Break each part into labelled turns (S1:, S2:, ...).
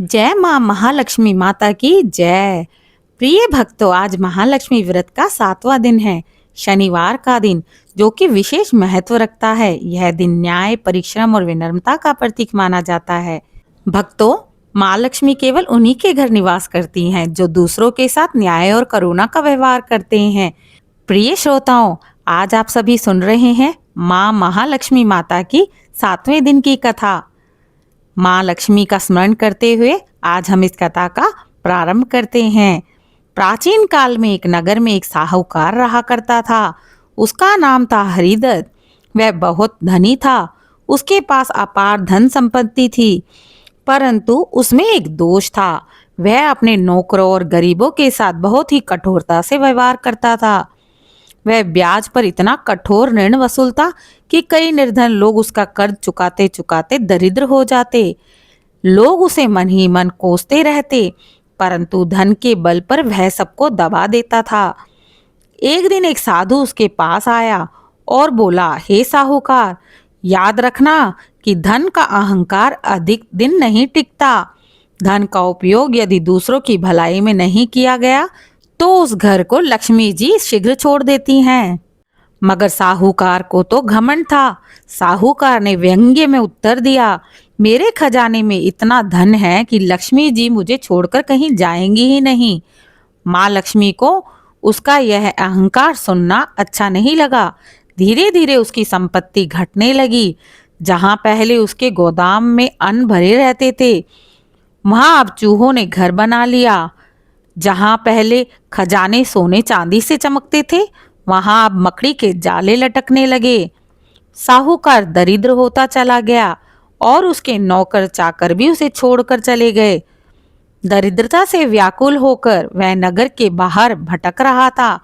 S1: जय माँ महालक्ष्मी माता की जय। प्रिय भक्तों, आज महालक्ष्मी व्रत का 7वां दिन है, शनिवार का दिन, जो कि विशेष महत्व रखता है। यह दिन न्याय, परिश्रम और विनम्रता का प्रतीक माना जाता है। भक्तों, माँ लक्ष्मी केवल उन्हीं के घर निवास करती हैं जो दूसरों के साथ न्याय और करुणा का व्यवहार करते हैं। प्रिय श्रोताओं, आज आप सभी सुन रहे हैं माँ महालक्ष्मी माता की 7वें दिन की कथा। माँ लक्ष्मी का स्मरण करते हुए आज हम इस कथा का प्रारंभ करते हैं। प्राचीन काल में एक नगर में एक साहूकार रहा करता था। उसका नाम था हरिदत्त। वह बहुत धनी था। उसके पास अपार धन संपत्ति थी, परंतु उसमें एक दोष था। वह अपने नौकरों और गरीबों के साथ बहुत ही कठोरता से व्यवहार करता था। वह ब्याज पर इतना कठोर ऋण वसूलता कि कई निर्धन लोग उसका कर्ज चुकाते चुकाते दरिद्र हो जाते। लोग उसे मन ही मन कोसते रहते, परंतु धन के बल पर वह सबको दबा देता था। एक दिन एक साधु उसके पास आया और बोला, हे साहूकार, याद रखना कि धन का अहंकार अधिक दिन नहीं टिकता। धन का उपयोग यदि दूसरों की भलाई में नहीं किया गया तो उस घर को लक्ष्मी जी शीघ्र छोड़ देती हैं। मगर साहूकार को तो घमंड था। साहूकार ने व्यंग्य में उत्तर दिया, मेरे खजाने में इतना धन है कि लक्ष्मी जी मुझे छोड़कर कहीं जाएंगी ही नहीं। माँ लक्ष्मी को उसका यह अहंकार सुनना अच्छा नहीं लगा। धीरे धीरे उसकी संपत्ति घटने लगी। जहां पहले उसके गोदाम में अन्न भरे रहते थे, वहां अब चूहों ने घर बना लिया। जहां पहले खजाने सोने चांदी से चमकते थे, वहां अब मकड़ी के जाले लटकने लगे। साहूकार दरिद्र होता चला गया और उसके नौकर चाकर भी उसे छोड़कर चले गए। दरिद्रता से व्याकुल होकर वह नगर के बाहर भटक रहा था।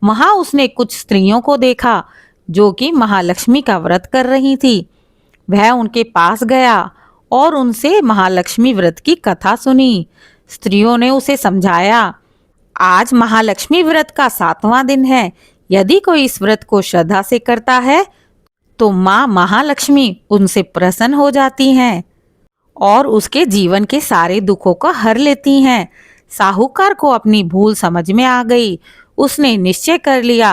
S1: वहां उसने कुछ स्त्रियों को देखा जो कि महालक्ष्मी का व्रत कर रही थी। वह उनके पास गया और उनसे महालक्ष्मी व्रत की कथा सुनी। स्त्रियों ने उसे समझाया, आज महालक्ष्मी व्रत का 7वां दिन है। यदि कोई इस व्रत को श्रद्धा से करता है तो माँ महालक्ष्मी उनसे प्रसन्न हो जाती हैं और उसके जीवन के सारे दुखों को हर लेती हैं। साहूकार को अपनी भूल समझ में आ गई। उसने निश्चय कर लिया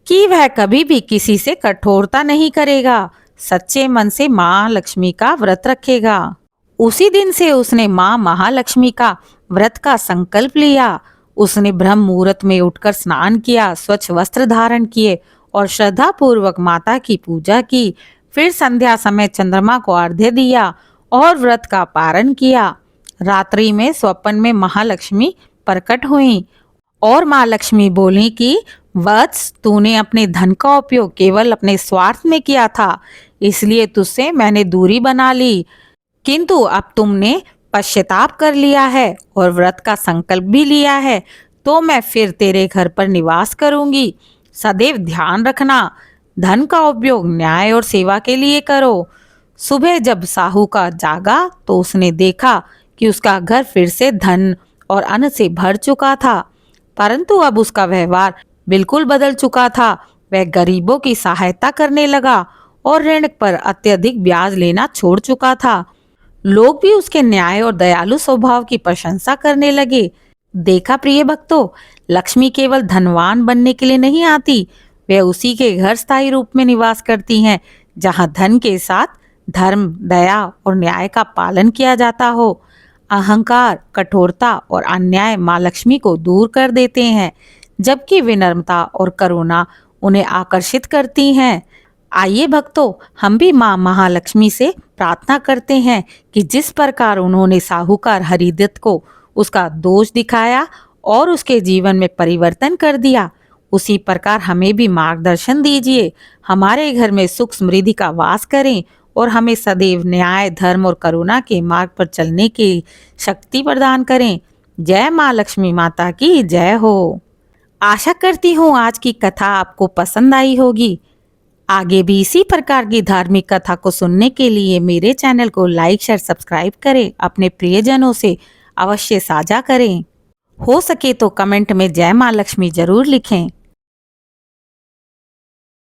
S1: कि वह कभी भी किसी से कठोरता नहीं करेगा, सच्चे मन से माँ लक्ष्मी का व्रत रखेगा। उसी दिन से उसने माँ महालक्ष्मी का व्रत का संकल्प लिया। उसने ब्रह्म मुहूर्त में उठकर स्नान किया, स्वच्छ वस्त्र धारण किए और श्रद्धा पूर्वक माता की पूजा की। फिर संध्या समय चंद्रमा को अर्घ्य दिया और व्रत का पारण किया। रात्रि में स्वप्न में महालक्ष्मी प्रकट हुई और माँ लक्ष्मी बोली कि वत्स, तूने अपने धन का उपयोग केवल अपने स्वार्थ में किया था, इसलिए तुझसे मैंने दूरी बना ली। किंतु अब तुमने पश्चाताप कर लिया है और व्रत का संकल्प भी लिया है, तो मैं फिर तेरे घर पर निवास करूंगी। सदैव ध्यान रखना, धन का उपयोग न्याय और सेवा के लिए करो। सुबह जब साहूकार जागा तो उसने देखा कि उसका घर फिर से धन और अन्न से भर चुका था, परंतु अब उसका व्यवहार बिल्कुल बदल चुका था। वह गरीबों की सहायता करने लगा और ऋण पर अत्यधिक ब्याज लेना छोड़ चुका था। लोग भी उसके न्याय और दयालु स्वभाव की प्रशंसा करने लगे। देखा प्रिय भक्तों, लक्ष्मी केवल धनवान बनने के लिए नहीं आती, वे उसी के घर स्थायी रूप में निवास करती हैं जहां धन के साथ धर्म, दया और न्याय का पालन किया जाता हो। अहंकार, कठोरता और अन्याय माँ लक्ष्मी को दूर कर देते हैं, जबकि विनम्रता और करुणा उन्हें आकर्षित करती हैं। आइए भक्तों, हम भी माँ महालक्ष्मी से प्रार्थना करते हैं कि जिस प्रकार उन्होंने साहूकार हरिदत्त को उसका दोष दिखाया और उसके जीवन में परिवर्तन कर दिया, उसी प्रकार हमें भी मार्गदर्शन दीजिए। हमारे घर में सुख समृद्धि का वास करें और हमें सदैव न्याय, धर्म और करुणा के मार्ग पर चलने की शक्ति प्रदान करें। जय माँ लक्ष्मी माता की जय हो। आशा करती हूँ आज की कथा आपको पसंद आई होगी। आगे भी इसी प्रकार की धार्मिक कथा को सुनने के लिए मेरे चैनल को लाइक, शेयर, सब्सक्राइब करें। अपने प्रियजनों से अवश्य साझा करें। हो सके तो कमेंट में जय माँ लक्ष्मी जरूर लिखें।